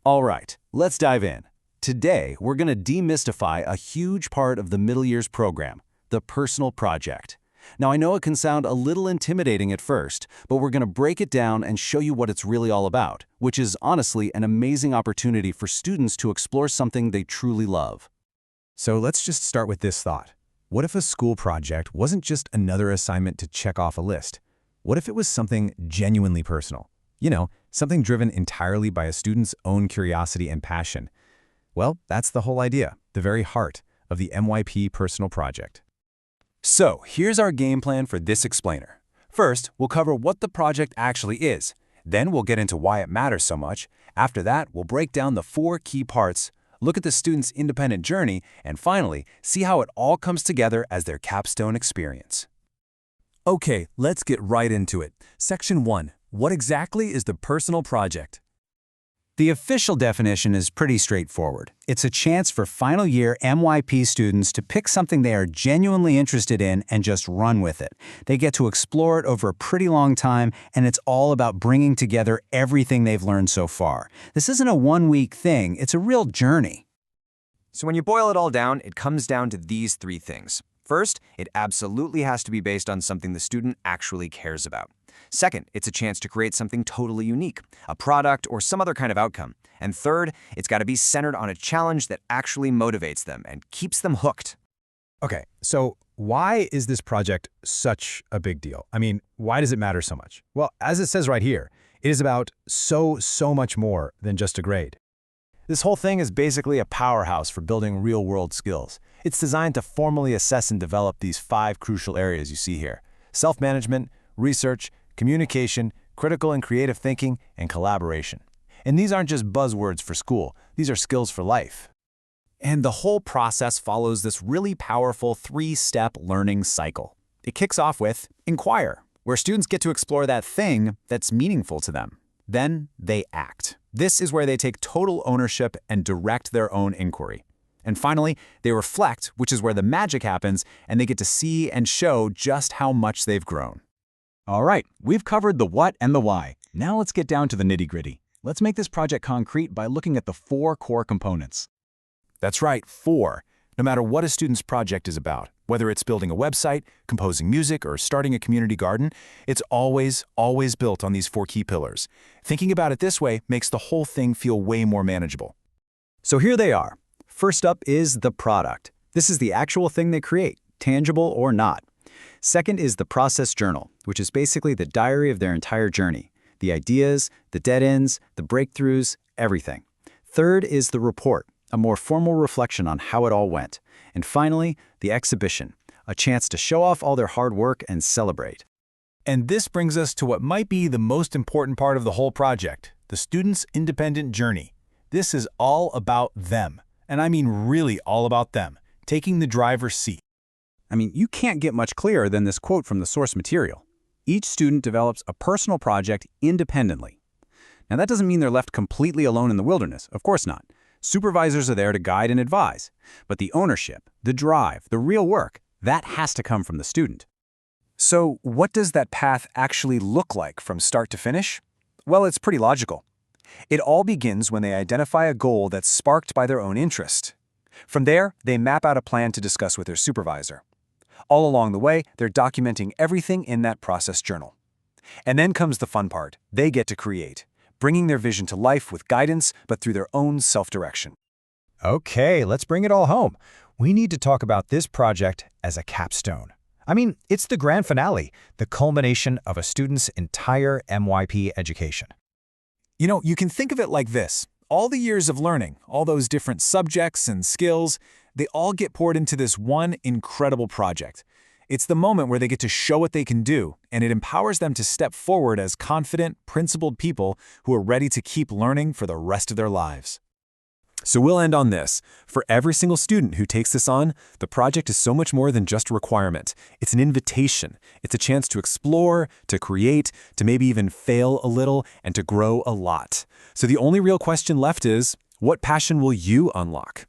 All right, let's dive in. Today, we're going to demystify a huge part of the middle years program, the personal project. Now, I know it can sound a little intimidating at first, but we're going to break it down and show you what it's really all about, which is honestly an amazing opportunity for students to explore something they truly love. So let's just start with this thought. What if a school project wasn't just another assignment to check off a list? What if it was something genuinely personal? You know, something driven entirely by a student's own curiosity and passion. Well, that's the whole idea, the very heart of the MYP personal project. So, here's our game plan for this explainer. First, we'll cover what the project actually is. Then we'll get into why it matters so much. After that, we'll break down the 4 key parts, look at the student's independent journey, and finally, see how it all comes together as their capstone experience. Okay, let's get right into it. Section 1. What exactly is the personal project? The official definition is pretty straightforward. It's a chance for final year MYP students to pick something they are genuinely interested in and just run with it. They get to explore it over a pretty long time, and it's all about bringing together everything they've learned so far. This isn't a one-week thing, it's a real journey. So when you boil it all down, it comes down to these 3 things. First, it absolutely has to be based on something the student actually cares about. Second, it's a chance to create something totally unique, a product or some other kind of outcome. And third, it's got to be centered on a challenge that actually motivates them and keeps them hooked. Okay, so why is this project such a big deal? I mean, why does it matter so much? Well, as it says right here, it is about so much more than just a grade. This whole thing is basically a powerhouse for building real-world skills. It's designed to formally assess and develop these 5 crucial areas you see here: self-management, research, communication, critical and creative thinking, and collaboration. And these aren't just buzzwords for school, these are skills for life. And the whole process follows this really powerful 3-step learning cycle. It kicks off with Inquire, where students get to explore that thing that's meaningful to them. Then they act. This is where they take total ownership and direct their own inquiry. And finally, they reflect, which is where the magic happens, and they get to see and show just how much they've grown. All right, we've covered the what and the why. Now let's get down to the nitty-gritty. Let's make this project concrete by looking at the 4 core components. That's right, 4. No matter what a student's project is about, whether it's building a website, composing music, or starting a community garden, it's always built on these 4 key pillars. Thinking about it this way makes the whole thing feel way more manageable. So here they are. First up is the product. This is the actual thing they create, tangible or not. Second is the process journal, which is basically the diary of their entire journey. The ideas, the dead ends, the breakthroughs, everything. Third is the report, a more formal reflection on how it all went. And finally, the exhibition, a chance to show off all their hard work and celebrate. And this brings us to what might be the most important part of the whole project, the student's independent journey. This is all about them, and I mean really all about them, taking the driver's seat. I mean, you can't get much clearer than this quote from the source material. Each student develops a personal project independently. Now, that doesn't mean they're left completely alone in the wilderness. Of course not. Supervisors are there to guide and advise. But the ownership, the drive, the real work, that has to come from the student. So, what does that path actually look like from start to finish? Well, it's pretty logical. It all begins when they identify a goal that's sparked by their own interest. From there, they map out a plan to discuss with their supervisor. All along the way, they're documenting everything in that process journal. And then comes the fun part. They get to create, bringing their vision to life with guidance, but through their own self-direction. Okay, let's bring it all home. We need to talk about this project as a capstone. I mean, it's the grand finale, the culmination of a student's entire MYP education. You know, you can think of it like this. All the years of learning, all those different subjects and skills, they all get poured into this one incredible project. It's the moment where they get to show what they can do, and it empowers them to step forward as confident, principled people who are ready to keep learning for the rest of their lives. So we'll end on this. For every single student who takes this on, the project is so much more than just a requirement. It's an invitation. It's a chance to explore, to create, to maybe even fail a little, and to grow a lot. So the only real question left is, what passion will you unlock?